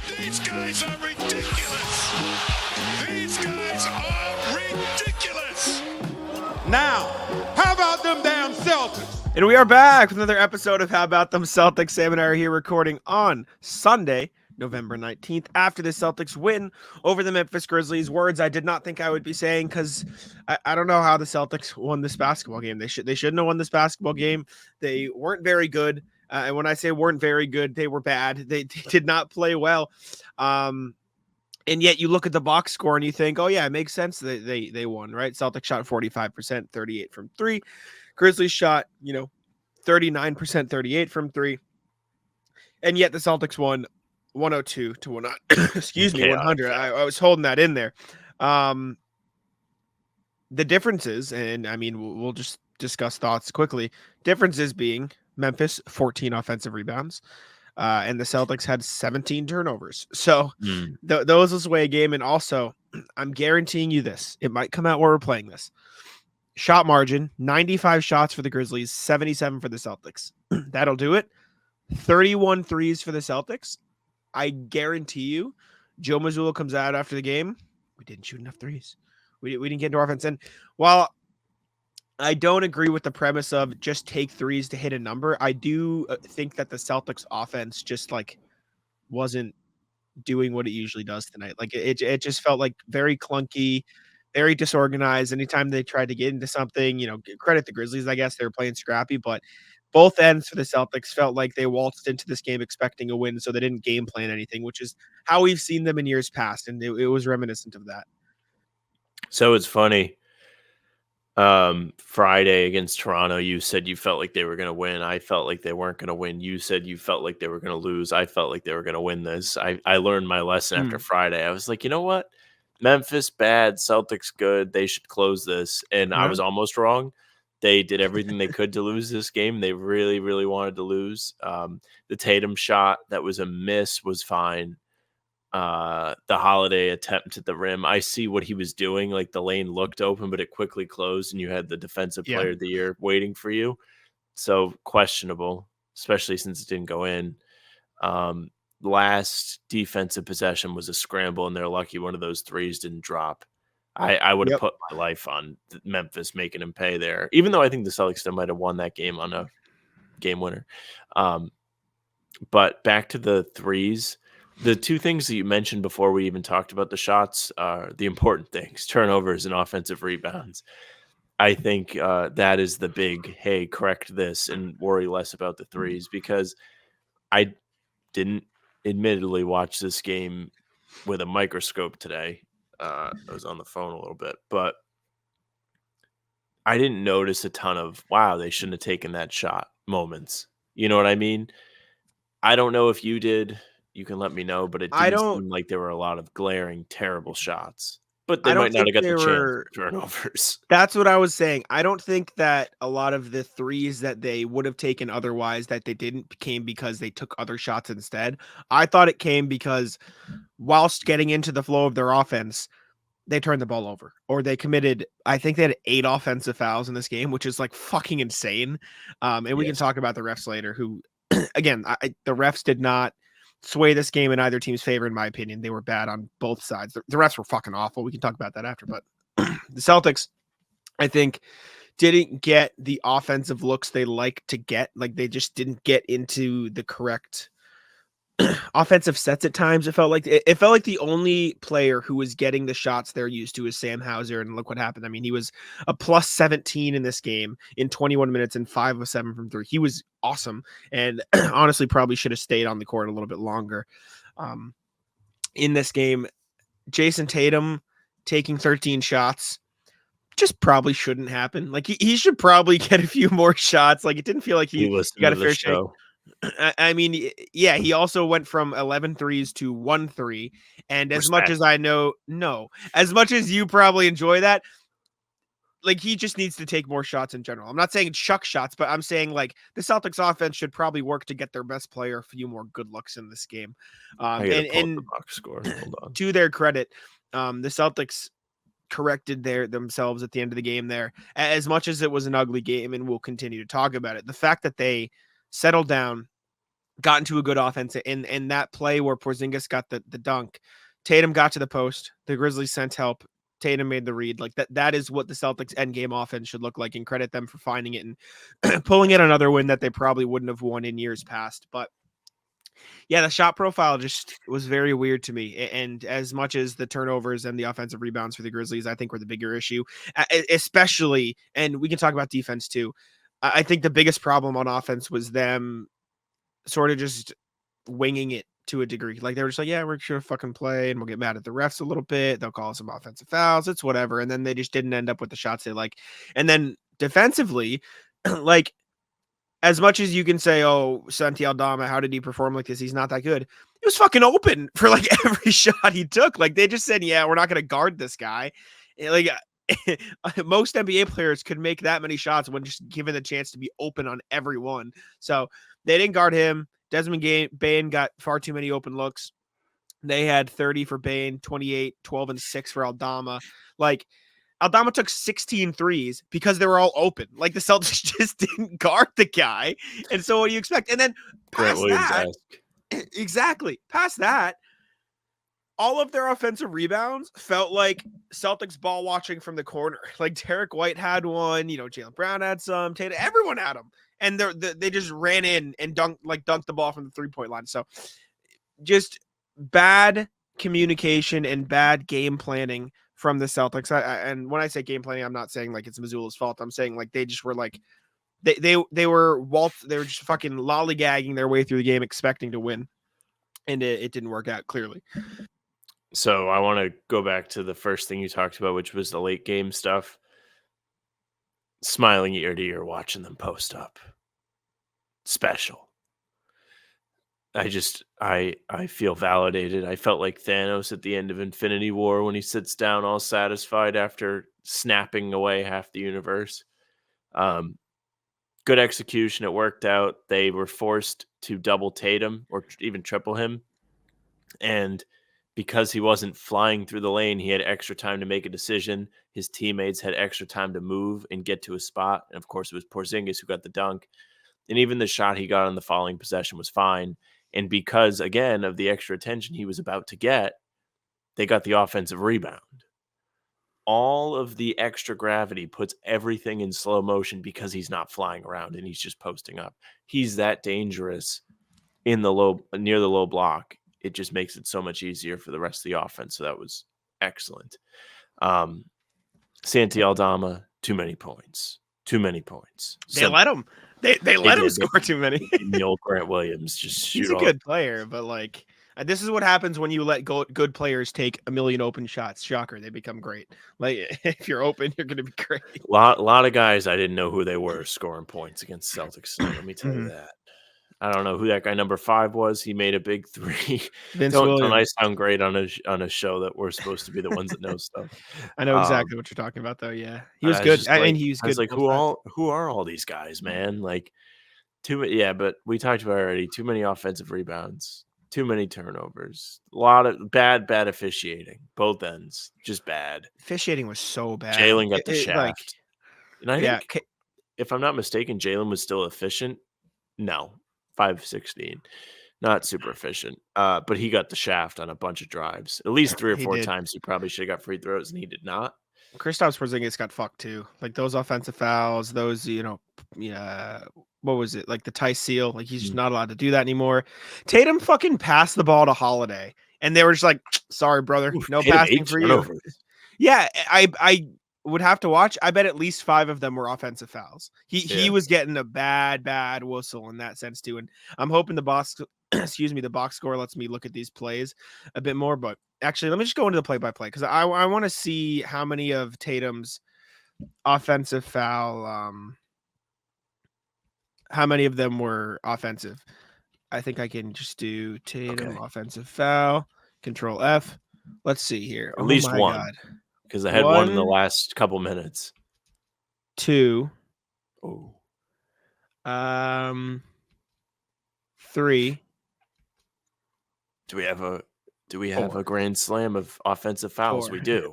These guys are ridiculous. These guys are ridiculous. Now, how about them damn Celtics? And we are back with another episode of How About Them Celtics. Sam and I are here recording on Sunday, November 19th, after the Celtics win over the Memphis Grizzlies. Words I did not think I would be saying because I don't know how the Celtics won this basketball game. They shouldn't have won this basketball game. They weren't very good. And when I say weren't very good, they were bad. They did not play well. And yet you look at the box score and you think, oh, yeah, it makes sense that they won, right? Celtics shot 45%, 38 from three. Grizzlies shot, 39%, 38 from three. And yet the Celtics won 102 to 100. Excuse me, 100. I was holding that in there. The differences, and I mean, we'll just discuss thoughts quickly. Differences being Memphis, 14 offensive rebounds. And the Celtics had 17 turnovers. So those was away a game. And also, I'm guaranteeing you this. It might come out where we're playing this. Shot margin, 95 shots for the Grizzlies, 77 for the Celtics. That'll do it. 31 threes for the Celtics. I guarantee you, Joe Mazzulla comes out after the game. We didn't shoot enough threes. We didn't get into offense. And while I don't agree with the premise of just take threes to hit a number, I do think that the Celtics offense just wasn't doing what it usually does tonight. Like it just felt like very clunky, very disorganized. Anytime they tried to get into something, credit the Grizzlies, I guess they were playing scrappy, but both ends for the Celtics felt like they waltzed into this game expecting a win, so they didn't game plan anything, which is how we've seen them in years past, and it was reminiscent of that. So it's funny. Friday against Toronto, you said you felt like they were going to win. I felt like they weren't going to win. You said you felt like they were going to lose. I felt like they were going to win this. I learned my lesson after Friday. I was like, you know what? Memphis bad, Celtics good. They should close this. And I was almost wrong. They did everything they could to lose this game. They really, really wanted to lose. The Tatum shot that was a miss was fine. The Holiday attempt at the rim, I see what he was doing. Like the lane looked open, but it quickly closed, and you had the defensive player of the year waiting for you. So questionable, especially since it didn't go in. Last defensive possession was a scramble, and they're lucky one of those threes didn't drop. I would have put my life on Memphis making him pay there, even though I think the Celtics still might have won that game on a game winner. But back to the threes. The two things that you mentioned before we even talked about the shots are the important things, turnovers and offensive rebounds. I think that is the big, hey, correct this and worry less about the threes, because I didn't admittedly watch this game with a microscope today. I was on the phone a little bit, but I didn't notice a ton of, wow, they shouldn't have taken that shot moments. You know what I mean? I don't know if you did. You can let me know, but it didn't seem like there were a lot of glaring, terrible shots. But they might not have got the chance turnovers. That's what I was saying. I don't think that a lot of the threes that they would have taken otherwise that they didn't came because they took other shots instead. I thought it came because whilst getting into the flow of their offense, they turned the ball over, or they committed, I think they had 8 offensive fouls in this game, which is like fucking insane. And we can talk about the refs later, who, again, the refs did not sway this game in either team's favor, in my opinion. They were bad on both sides. The refs were fucking awful. We can talk about that after, but the Celtics, I think, didn't get the offensive looks they like to get. Like, they just didn't get into the correct offensive sets at times. It felt like the only player who was getting the shots they're used to is Sam Hauser, and look what happened. I mean, he was a plus 17 in this game in 21 minutes and 5 of 7 from 3. He was awesome, and honestly probably should have stayed on the court a little bit longer. In this game, Jason Tatum taking 13 shots just probably shouldn't happen. Like, he should probably get a few more shots. Like, it didn't feel like he got a fair shake. I mean, yeah, he also went from 11 threes to 1 3. And as much as I know, as much as you probably enjoy that, like, he just needs to take more shots in general. I'm not saying chuck shots, but I'm saying, like, the Celtics offense should probably work to get their best player a few more good looks in this game. And the box score. Hold on. To their credit, the Celtics corrected themselves at the end of the game there. As much as it was an ugly game, and we'll continue to talk about it, the fact that they settled down, got into a good offense. And that play where Porzingis got the dunk, Tatum got to the post. The Grizzlies sent help. Tatum made the read. Like that is what the Celtics end game offense should look like, and credit them for finding it and pulling in another win that they probably wouldn't have won in years past. But yeah, the shot profile just was very weird to me. And as much as the turnovers and the offensive rebounds for the Grizzlies, I think were the bigger issue, especially, and we can talk about defense too. I think the biggest problem on offense was them sort of just winging it to a degree. Like they were just like, yeah, we're just gonna fucking play and we'll get mad at the refs a little bit. They'll call some offensive fouls. It's whatever. And then they just didn't end up with the shots they like. And then defensively, like as much as you can say, oh, Santi Aldama, how did he perform like this? He's not that good. He was fucking open for like every shot he took. Like they just said, yeah, we're not gonna guard this guy. Like most NBA players could make that many shots when just given the chance to be open on every one. So they didn't guard him. Desmond Bane got far too many open looks. They had 30 for Bane, 28, 12, and 6 for Aldama. Like, Aldama took 16 threes because they were all open. Like, the Celtics just didn't guard the guy. And so what do you expect? And then past that, exactly, past that, all of their offensive rebounds felt like Celtics ball watching from the corner. Like, Derek White had one, Jaylen Brown had some, Tatum, everyone had them. And they just ran in and dunked the ball from the 3-point line. So just bad communication and bad game planning from the Celtics. And when I say game planning, I'm not saying like it's Missoula's fault. I'm saying like they just were like they were just fucking lollygagging their way through the game expecting to win. And it didn't work out clearly. So I want to go back to the first thing you talked about, which was the late game stuff. Smiling ear to ear watching them post up. Special. I feel validated. I felt like Thanos at the end of Infinity War when he sits down all satisfied after snapping away half the universe. Good execution. It worked out. They were forced to double Tatum or even triple him. And because he wasn't flying through the lane, he had extra time to make a decision. His teammates had extra time to move and get to a spot. And of course, it was Porzingis who got the dunk. And even the shot he got on the following possession was fine. And because, again, of the extra attention he was about to get, they got the offensive rebound. All of the extra gravity puts everything in slow motion because he's not flying around and he's just posting up. He's that dangerous in the near the low block. It just makes it so much easier for the rest of the offense. So that was excellent. Santi Aldama, too many points. They let him. They let him score too many. The old Grant Williams just shoot. He's a good player, but like this is what happens when you let good players take a million open shots. Shocker, they become great. Like if you're open, you're going to be great. A lot of guys I didn't know who they were scoring points against Celtics. So let me tell you that. I don't know who that guy number 5 was. He made a big 3. Don't I sound great on a show that we're supposed to be the ones that know stuff? I know exactly what you're talking about, though. Yeah, he was good. I mean, he was good. I was like, who are all these guys, man? Like, but we talked about already. Too many offensive rebounds, too many turnovers, a lot of bad officiating, both ends, just bad. Officiating was so bad. Jalen got the shaft, and I think, if I'm not mistaken, Jalen was still efficient. No. 5-16, not super efficient, but he got the shaft on a bunch of drives. At least 3 or 4 times he probably should have got free throws, and he did not. Kristaps Porzingis got fucked too. Like those offensive fouls, those what was it? Like the Tice seal. Like he's just not allowed to do that anymore. Tatum fucking passed the ball to Holiday, and they were just like, "Sorry, brother, no passing for you." Yeah, I would have to watch. I bet at least 5 of them were offensive fouls. He was getting a bad whistle in that sense too. And I'm hoping the box score lets me look at these plays a bit more. But actually, let me just go into the play-by-play because I want to see how many of Tatum's offensive foul, how many of them were offensive. I think I can just do Tatum offensive foul, Control F. Let's see here. At least one. God. Because I had one in the last couple minutes. 2. Oh. 3. Do we have a grand slam of offensive fouls? 4. We do.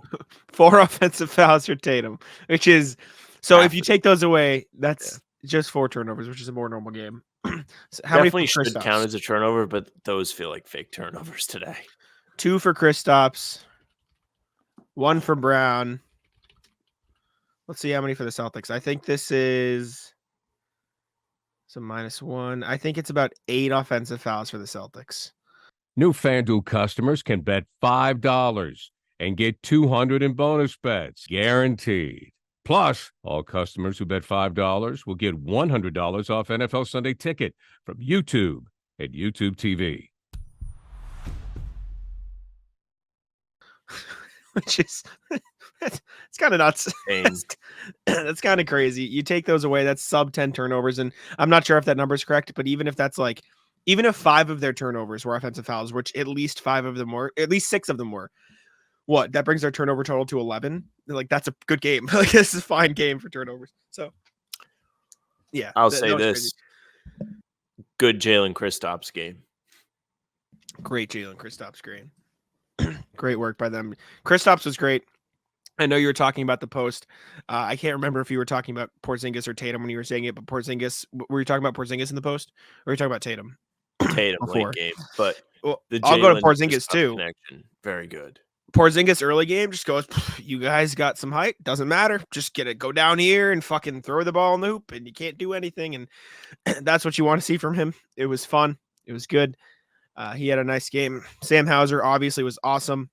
4 offensive fouls for Tatum, which is so if you take those away, that's just 4 turnovers, which is a more normal game. So how many for Definitely should count Kristaps? as a turnover, but those feel like fake turnovers today. 2 for Kristaps, 1 for Brown. Let's see how many for the Celtics. I think this is so -1. I think it's about 8 offensive fouls for the Celtics. New FanDuel customers can bet $5 and get $200 in bonus bets, guaranteed. Plus, all customers who bet $5 will get $100 off NFL Sunday Ticket from YouTube at YouTube TV. Which is it's kind of nuts. That's kind of crazy. You take those away, that's sub 10 turnovers, and I'm not sure if that number is correct, but even if 5 of their turnovers were offensive fouls, which at least 5 of them were, at least 6 of them were, what that brings our turnover total to 11. Like that's a good game. Like this is a fine game for turnovers. So yeah, I'll say this: crazy. Good Jalen Kristaps game. Great Jalen Kristaps game. Great work by them. Kristaps was great. I know you were talking about the post. I can't remember if you were talking about Porzingis or Tatum when you were saying it, but Porzingis, were you talking about Porzingis in the post or were you talking about Tatum? Tatum late game, but I'll go to Porzingis too. Connection, very good. Porzingis early game just goes, you guys got some height, doesn't matter. Just go down here and fucking throw the ball in the hoop and you can't do anything. And that's what you want to see from him. It was fun. It was good. He had a nice game. Sam Hauser obviously was awesome.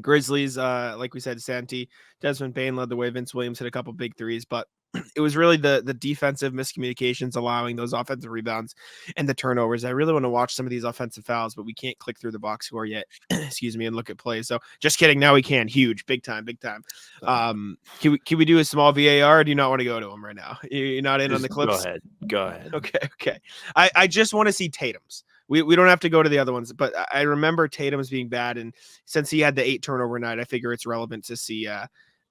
Grizzlies, like we said, Santi, Desmond Bane led the way. Vince Williams hit a couple big threes, but it was really the defensive miscommunications allowing those offensive rebounds and the turnovers. I really want to watch some of these offensive fouls, but we can't click through the box score yet. Excuse me, and look at plays. So just kidding. Now we can. Huge, big time. Can we do a small VAR? Or do you not want to go to them right now? You're not in on the clips. Go ahead. Okay. I just want to see Tatum's. We don't have to go to the other ones, but I remember Tatum's being bad, and since he had the 8 turnover night, I figure it's relevant to see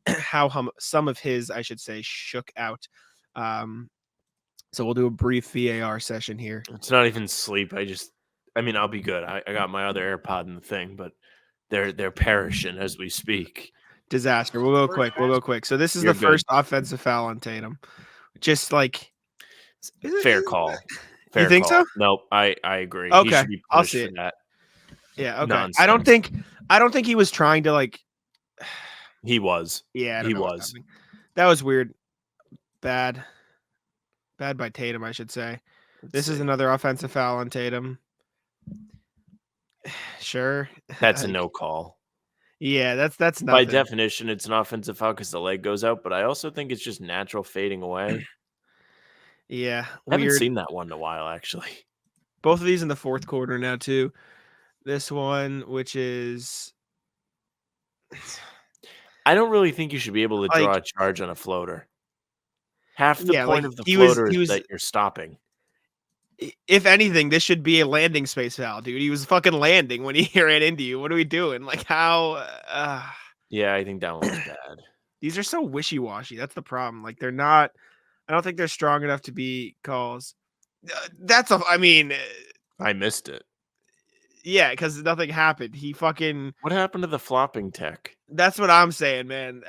how some of his, I should say, shook out. So we'll do a brief VAR session here. It's not even sleep. I'll be good. I got my other AirPod in the thing, but they're perishing as we speak. Disaster. We'll go quick. So this is the first offensive foul on Tatum. Just like fair call. You think so? Nope, I agree. Okay, he should be I'll see it. That. Yeah, okay. Nonsense. I don't think he was trying to like. He was. Yeah, he was. That was weird. Bad by Tatum, I should say. This is another offensive foul on Tatum. Sure. That's a no call. Yeah, that's nothing. By definition, it's an offensive foul because the leg goes out, but I also think it's just natural fading away. Yeah. I haven't seen that one in a while, actually. Both of these in the fourth quarter now, too. This one, which is... I don't really think you should be able to draw a charge on a floater. Half the point of the floater is that you're stopping. If anything, this should be a landing space foul, dude. He was fucking landing when he ran into you. What are we doing? Like, how... Yeah, I think that one was bad. These are so wishy-washy. That's the problem. Like, they're not... I don't think they're strong enough to be calls. I missed it. Yeah, because nothing happened. What happened to the flopping tech? That's what I'm saying, man.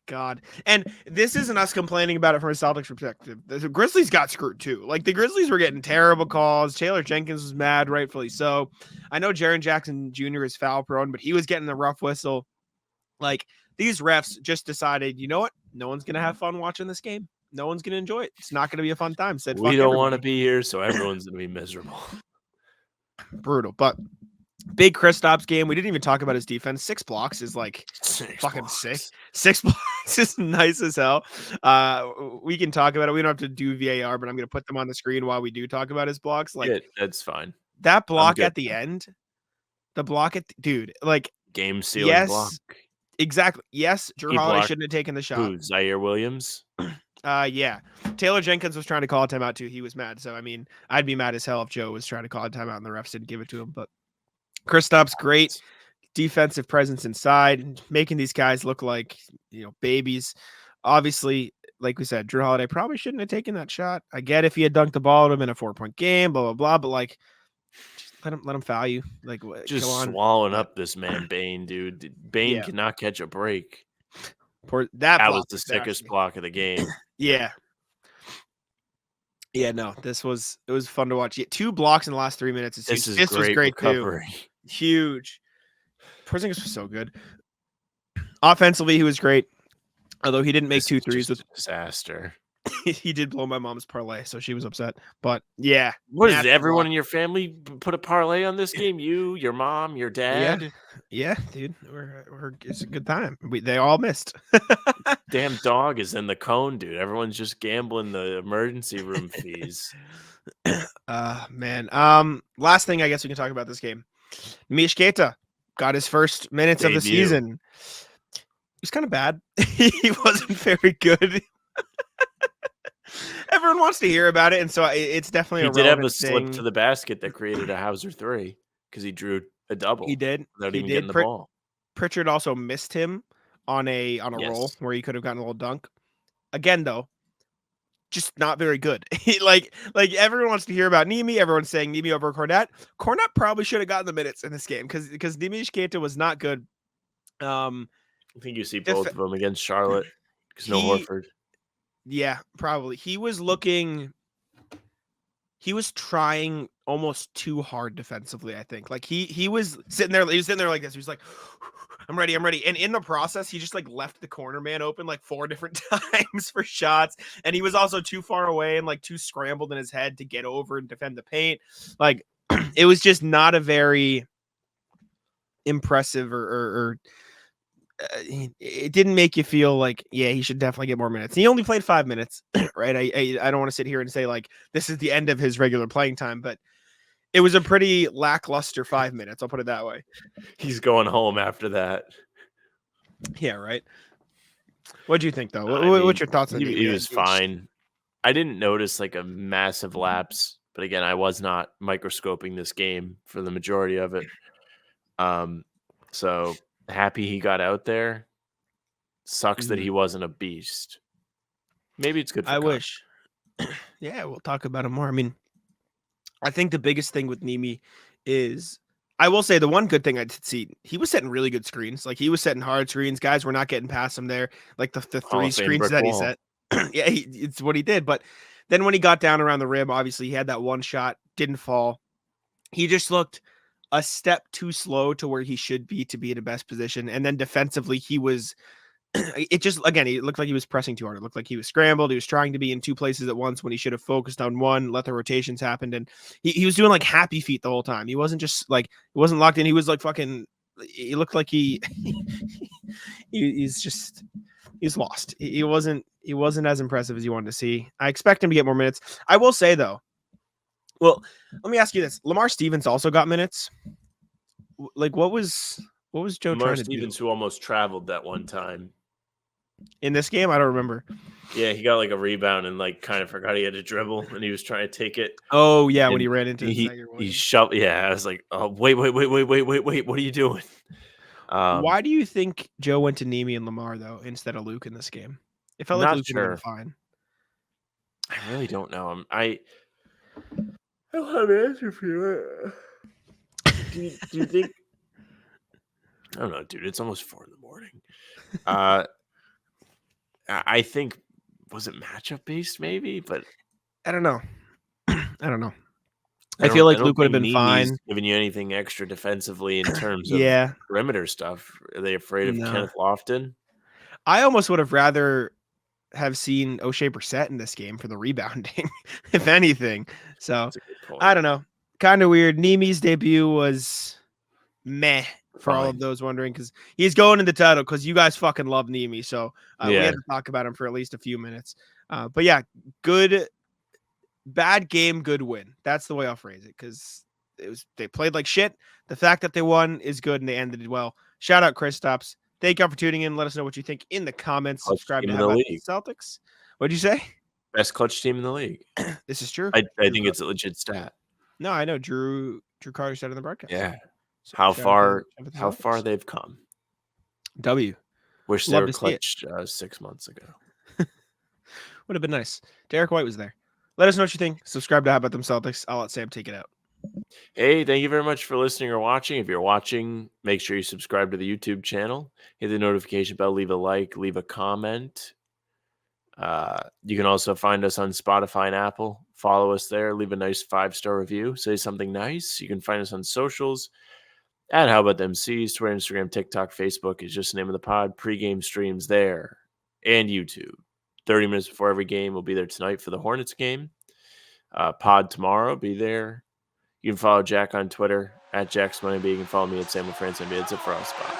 God. And this isn't us complaining about it from a Celtics perspective. The Grizzlies got screwed too. Like the Grizzlies were getting terrible calls. Taylor Jenkins was mad, rightfully so. I know Jaren Jackson Jr. is foul prone, but he was getting the rough whistle. Like these refs just decided, you know what? No one's gonna have fun watching this game. No one's going to enjoy it. It's not going to be a fun time. We don't want to be here, so everyone's going to be miserable. Brutal. But big Kristaps game. We didn't even talk about his defense. 6 blocks is like fucking sick. 6 blocks is nice as hell. We can talk about it. We don't have to do VAR, but I'm going to put them on the screen while we do talk about his blocks. Like that's fine. That block at the end, like game sealing block. Exactly. Yes, Jrue Holiday shouldn't have taken the shot. Who, Zaire Williams? Yeah. Taylor Jenkins was trying to call a timeout too. He was mad. So, I'd be mad as hell if Joe was trying to call a timeout and the refs didn't give it to him. But Kristaps, great defensive presence inside, making these guys look like, babies. Obviously, like we said, Jrue Holiday probably shouldn't have taken that shot. I get if he had dunked the ball, it would have been a 4-point game, blah, blah, blah. But like, just let him foul you. Like, just swallowing up this man, Bane, dude. Bane cannot catch a break. That was the sickest block of the game. Yeah. Yeah, no, it was fun to watch. Yeah, 2 blocks in the last 3 minutes is huge. This is This was great great too. recovery. Huge. Porzingis was so good. Offensively, he was great. Although he didn't make This 2 is threes just with a disaster. he did blow my mom's parlay, so she was upset. But yeah, What is it? nasty Everyone block. in your family put a parlay on this game? You, your mom, your Yeah, dad? yeah, dude, it's a good time. They all missed. Damn dog is in the cone, dude. Everyone's just gambling the emergency room fees. Man. Last thing I guess we can talk about this game. Neemias Queta got his first minutes of the Debut. season. He was kind of bad. He wasn't very good. Everyone wants to hear about it, and so it's definitely He a did have a relevant slip thing. to the basket that created a Hauser 3 because he drew a double. He did. Without He even did. getting the ball. Pritchard also missed him on a roll Yes. where he could have gotten a little dunk. Again, though, just not very good. like everyone wants to hear about Nemi. Everyone's saying Nemi over Cornette. Cornette probably should have gotten the minutes in this game because Neemias Queta was not good. I think you see Def- both of them against Charlotte because no Horford. Yeah, probably. He was trying almost too hard defensively, I think. Like he was sitting there like this. He was like, I'm ready. And in the process, he just like left the corner man open like 4 different times for shots. And he was also too far away and like too scrambled in his head to get over and defend the paint. Like it was just not a very impressive or it didn't make you feel like, yeah, he should definitely get more minutes. He only played 5 minutes, right? I don't want to sit here and say like this is the end of his regular playing time, but it was a pretty lackluster 5 minutes. I'll put it that way. He's going home after that. Yeah, right. What do you think though? What's your thoughts on he was fine. I didn't notice like a massive lapse, but again, I was not microscoping this game for the majority of it. So happy he got out there. Sucks that he wasn't a beast. Maybe it's good for wish. Yeah, we'll talk about him more. I mean, I think the biggest thing with Nemi is I will say the one good thing I did see, he was setting really good screens. Like he was setting hard screens. Guys were not getting past him there. Like the 3 screens that he set. Yeah, it's what he did. But then when he got down around the rim, obviously he had that one shot, didn't fall. He just looked a step too slow to where he should be to be in the best position. And then defensively, he was it just, again, it looked like he was pressing too hard. It looked like he was scrambled. He was trying to be in 2 places at once when he should have focused on one, let the rotations happen. And he was doing like happy feet the whole time. He wasn't just like, he wasn't locked in. He was like fucking, he looked like he's lost. He wasn't as impressive as you wanted to see. I expect him to get more minutes. I will say though, well, let me ask you this. Lamar Stevens also got minutes. Like what was Joe Lamar trying Stevens, to do? who almost traveled that one time. In this game? I don't remember. Yeah, he got like a rebound and like kind of forgot he had to dribble and he was trying to take it. Oh yeah, and when he ran into he shoved. Yeah, I was like, oh wait, what are you doing? Why do you think Joe went to Nemi and Lamar though instead of Luke in this game? It felt like Not Luke would have been sure. fine. I really don't know. I don't have an answer for you. Do you think? I don't know, dude. It's almost 4 a.m. I think, was it matchup based maybe, but I don't know. I feel like Luke would have been fine. Giving you anything extra defensively in terms of Yeah. perimeter stuff. Are they afraid of No. Kenneth Lofton? I almost would have rather have seen O'Shea Brissett in this game for the rebounding, if anything. So That's a good point. I don't know. Kind of weird. Nemi's debut was meh for all of Fine. those wondering because he's going in the title because you guys fucking love Nemi. So we Yeah. had to talk about him for at least a few minutes. But yeah, good, bad game, good win. That's the way I'll phrase it because they played like shit. The fact that they won is good and they ended it well. Shout out Kristaps. Thank y'all for tuning in. Let us know what you think in the comments. Clutch Subscribe team to in How the About league. the Celtics. What'd you say? Best clutch team in the league. This is true. I think it's a legit stat. No, I know. Drew Carter said in the broadcast. Yeah. So How shout out far to the how far Celtics. they've come. W. Wish they Love were to see it. clutched 6 months ago. Would have been nice. Derek White was there. Let us know what you think. Subscribe to How About Them Celtics. I'll let Sam take it out. Hey, thank you very much for listening or watching. If you're watching, make sure you subscribe to the YouTube channel. Hit the notification bell, leave a like, leave a comment. You can also find us on Spotify and Apple. Follow us there. Leave a nice 5-star review. Say something nice. You can find us on socials at How About Them C's, Twitter, Instagram, TikTok, Facebook is just the name of the pod. Pre-game streams there and YouTube. 30 minutes before every game. We'll be there tonight for the Hornets game. Pod tomorrow. Be there. You can follow Jack on Twitter at Jack's Money. You can follow me at Samuel France NBA. That's it for us. Bye.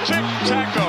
Tic-tac-toe.